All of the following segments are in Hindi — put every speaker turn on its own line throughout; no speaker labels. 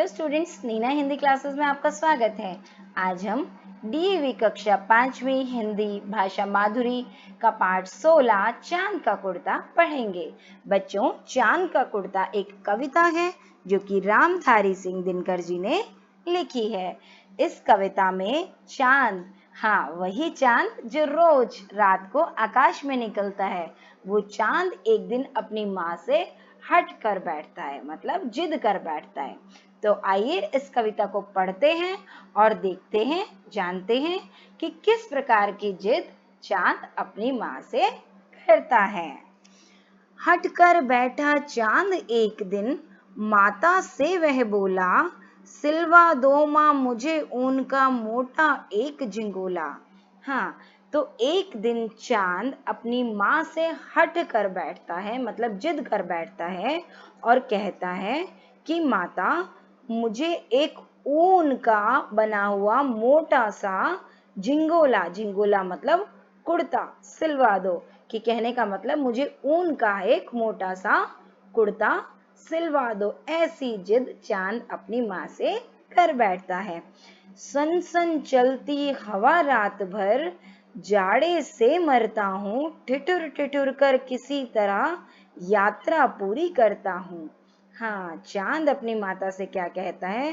Hello students, Neena Hindi classes में आपका स्वागत है। आज हम डीएवी कक्षा 5वीं हिंदी भाषा माधुरी का पाठ 16 चांद का कुर्ता पढ़ेंगे। बच्चों, चांद का कुर्ता एक कविता है जो कि रामधारी सिंह दिनकर जी ने लिखी है। इस कविता में चांद, हाँ वही चांद जो रोज रात को आकाश में निकलता है, वो चांद एक दिन अपनी माँ से हट कर बैठता है, मतलब जिद कर बैठता है। तो आइए इस कविता को पढ़ते हैं और देखते हैं, जानते हैं कि किस प्रकार की जिद चांद अपनी माँ से करता है। हट कर बैठा चांद एक दिन, माता से वह बोला, सिलवा दो माँ मुझे ऊन का मोटा एक झिंगोला। हाँ, तो एक दिन चांद अपनी माँ से हट कर बैठता है, मतलब जिद कर बैठता है और कहता है कि माता, मुझे एक ऊन का बना हुआ मोटा सा झिंगोला, झिंगोला मतलब कुर्ता, सिलवा दो, कि कहने का मतलब मुझे ऊन का एक मोटा सा कुर्ता सिलवा दो। ऐसी जिद चांद अपनी माँ से कर बैठता है। सन सन चलती हवा रात भर, जाड़े से मरता हूँ, ठिठुर ठिठुर कर किसी तरह यात्रा पूरी करता हूँ। हाँ, चांद अपनी माता से क्या कहता है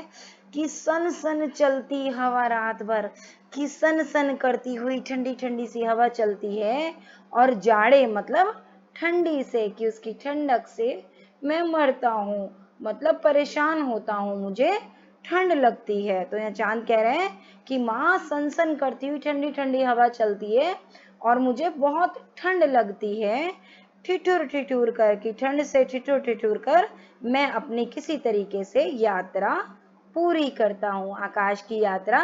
कि सन सन चलती हवा रात भर, कि सन सन करती हुई ठंडी ठंडी सी हवा चलती है, और जाड़े मतलब ठंडी से, कि उसकी ठंडक से मैं मरता हूँ, मतलब परेशान होता हूँ, मुझे ठंड लगती है। तो यहाँ चांद कह रहे हैं कि माँ, सन सन करती हुई ठंडी ठंडी हवा चलती है और मुझे बहुत ठंड लगती है। ठिठुर ठिठुर कर, कि ठंड से ठिठुर ठिठुर कर मैं अपनी किसी तरीके से यात्रा पूरी करता हूँ। आकाश की यात्रा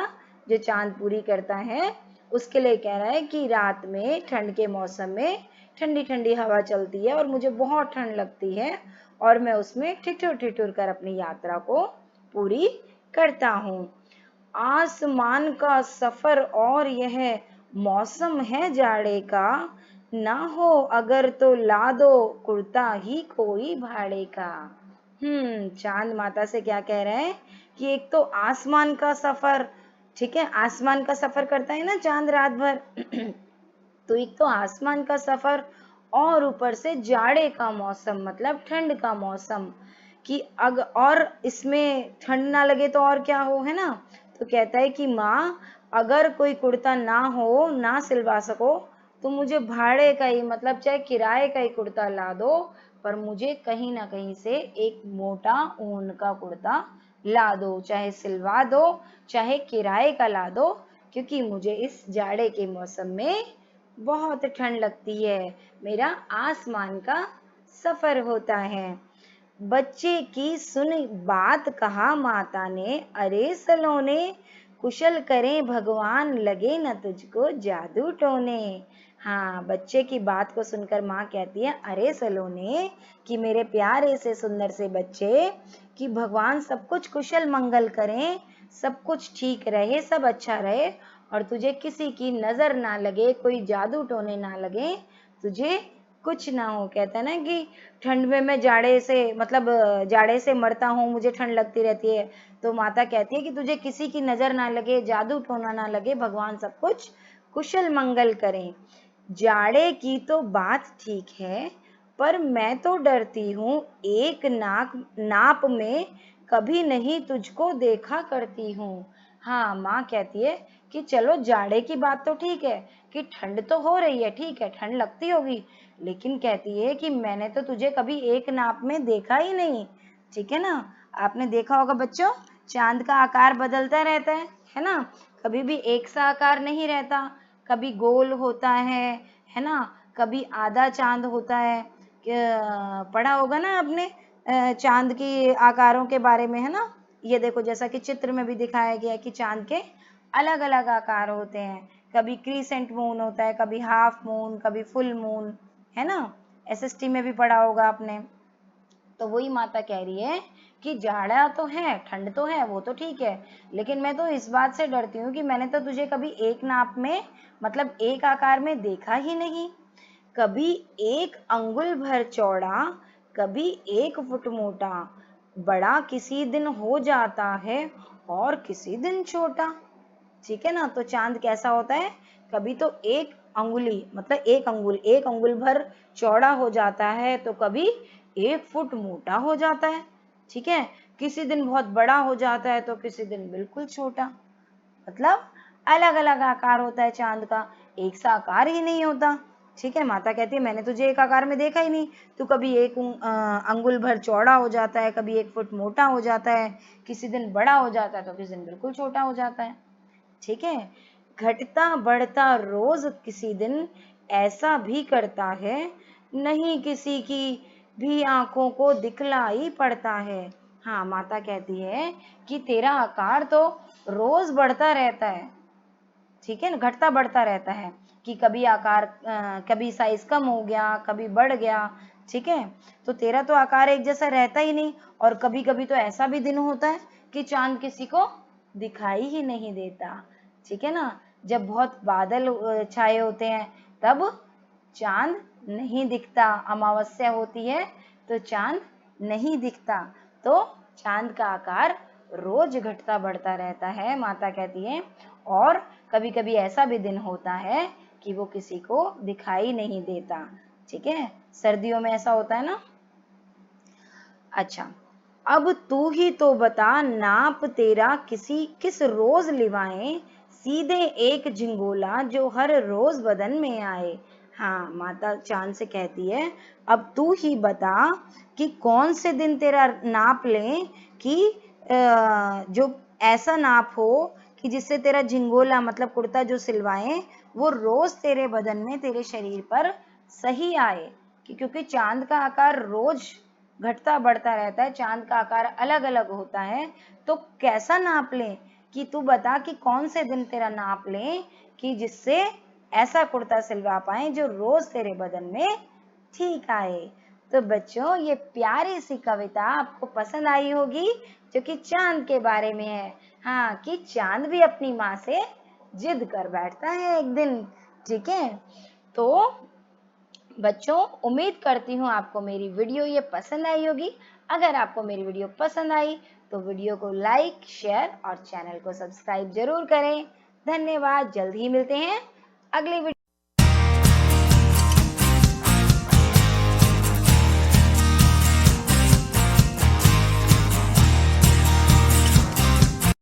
जो चांद पूरी करता है, उसके लिए कह रहा है कि रात में ठंड के मौसम में ठंडी ठंडी हवा चलती है और मुझे बहुत ठंड लगती है और मैं उसमें ठिठुर ठिठुर कर अपनी यात्रा को पूरी करता हूँ। आसमान का सफर और यह मौसम है जाड़े का, ना हो अगर तो ला दो कुर्ता ही कोई भाड़े का। चांद माता से क्या कह रहे हैं कि एक तो आसमान का सफर, ठीक है, आसमान का सफर करता है ना चांद रात भर तो एक तो आसमान का सफर और ऊपर से जाड़े का मौसम, मतलब ठंड का मौसम, कि और इसमें ठंड ना लगे तो और क्या हो, है ना। तो कहता है कि माँ, अगर कोई कुर्ता ना हो, ना सिलवा सको, तो मुझे भाड़े का ही, मतलब चाहे किराए का ही कुर्ता ला दो, पर मुझे कहीं ना कहीं से एक मोटा ऊन का कुर्ता ला दो, चाहे सिलवा दो चाहे किराए का ला दो, क्योंकि मुझे इस जाड़े के मौसम में बहुत ठंड लगती है, मेरा आसमान का सफर होता है। बच्चे की सुन बात कहा माता ने, अरे सलोने, कुशल करें भगवान लगे न तुझको जादू टोने। हाँ, बच्चे की बात को सुनकर माँ कहती है, अरे सलोने, कि मेरे प्यारे से सुंदर से बच्चे, कि भगवान सब कुछ कुशल मंगल करें, सब कुछ ठीक रहे, सब अच्छा रहे, और तुझे किसी की नजर ना लगे, कोई जादू टोने ना लगे, तुझे कुछ ना हो। कहता है ना कि ठंड में मैं जाड़े से, मतलब जाड़े से मरता हूँ, मुझे ठंड लगती रहती है, तो माता कहती है कि तुझे किसी की नजर ना लगे, जादू टोना ना लगे, भगवान सब कुछ कुशल मंगल करें। जाड़े की तो बात ठीक है, पर मैं तो डरती हूँ, एक नाप में कभी नहीं तुझको देखा करती हूँ। हाँ, माँ कहती है कि चलो जाड़े की बात तो ठीक है, कि ठंड तो हो रही है, ठीक है, ठंड लगती होगी, लेकिन कहती है कि मैंने तो तुझे कभी एक नाप में देखा ही नहीं, ठीक है ना। आपने देखा होगा बच्चों, चांद का आकार बदलता रहता है ना, कभी भी एक सा आकार नहीं रहता, कभी गोल होता है ना, कभी आधा चांद होता है। पढ़ा होगा ना आपने चांद की आकारों के बारे में, है ना। ये देखो, जैसा कि चित्र में भी दिखाया गया है कि चांद के अलग अलग आकार होते हैं, कभी क्रीसेंट मून होता है, कभी हाफ मून, कभी फुल मून, है ना। एसएसटी में भी पढ़ा होगा आपने। तो वही माता कह रही है कि जाड़ा तो है, ठंड तो है, वो तो ठीक है, लेकिन मैं तो इस बात से डरती हूँ कि मैंने तो तुझे कभी एक नाप में, मतलब एक आकार में देखा ही नहीं। कभी 1 अंगुल भर चौड़ा, कभी 1 फुट मोटा, बड़ा किसी दिन हो जाता है और किसी दिन छोटा। ठीक है ना। तो चांद कैसा होता है, कभी तो एक अंगुली मतलब एक अंगुल भर चौड़ा हो जाता है, तो कभी 1 फुट मोटा हो जाता है। ठीक है। किसी दिन बहुत बड़ा हो जाता है तो किसी दिन बिल्कुल छोटा। मतलब अलग अलग आकार होता है चांद का, एक सा आकार ही नहीं होता। ठीक है। माता कहती है मैंने तुझे एक आकार में देखा ही नहीं, तू कभी एक अंगुल भर चौड़ा हो जाता है, कभी 1 फुट मोटा हो जाता है, किसी दिन बड़ा हो जाता है तो किसी दिन बिल्कुल छोटा हो जाता है। ठीक है। घटता बढ़ता रोज किसी दिन ऐसा भी करता है, नहीं किसी की भी आंखों को दिखलाई पड़ता है। हाँ, माता कहती है कि तेरा आकार तो रोज बढ़ता रहता है। ठीक है ना, घटता बढ़ता रहता है कि कभी आकार कभी साइज कम हो गया, कभी बढ़ गया। ठीक है। तो तेरा तो आकार एक जैसा रहता ही नहीं, और कभी कभी तो ऐसा भी दिन होता है कि चांद किसी को दिखाई ही नहीं देता। ठीक है ना। जब बहुत बादल छाए होते हैं तब चांद नहीं दिखता, अमावस्या होती है तो चांद नहीं दिखता। तो चांद का आकार रोज घटता बढ़ता रहता है, माता कहती है। और कभी कभी ऐसा भी दिन होता है कि वो किसी को दिखाई नहीं देता। ठीक है। सर्दियों में ऐसा होता है ना। अच्छा, अब तू ही तो बता, नाप तेरा किस रोज लिवाएं, सीधे एक झिंगोला जो हर रोज बदन में आए। हाँ, माता चांद से कहती है अब तू ही बता कि कौन से दिन तेरा नाप लें कि जो ऐसा नाप हो कि जिससे तेरा झिंगोला मतलब कुर्ता जो सिलवाएं वो रोज तेरे बदन में, तेरे शरीर पर सही आए। क्योंकि चांद का आकार रोज घटता बढ़ता रहता है, चांद का आकार अलग अलग होता है। तो कैसा नाप लें कि तू बता कि कौन से दिन तेरा नाप लें कि जिससे ऐसा कुर्ता सिलवा पाए जो रोज तेरे बदन में ठीक आए। तो बच्चों, ये प्यारी सी कविता आपको पसंद आई होगी, जो कि चांद के बारे में है। हाँ, कि चांद भी अपनी माँ से जिद कर बैठता है एक दिन। ठीक है। तो बच्चों, उम्मीद करती हूँ आपको मेरी वीडियो ये पसंद आई होगी। अगर आपको मेरी वीडियो पसंद आई तो वीडियो को लाइक, शेयर और चैनल को सब्सक्राइब जरूर करें। धन्यवाद। जल्द ही मिलते हैं अगली वीडियो।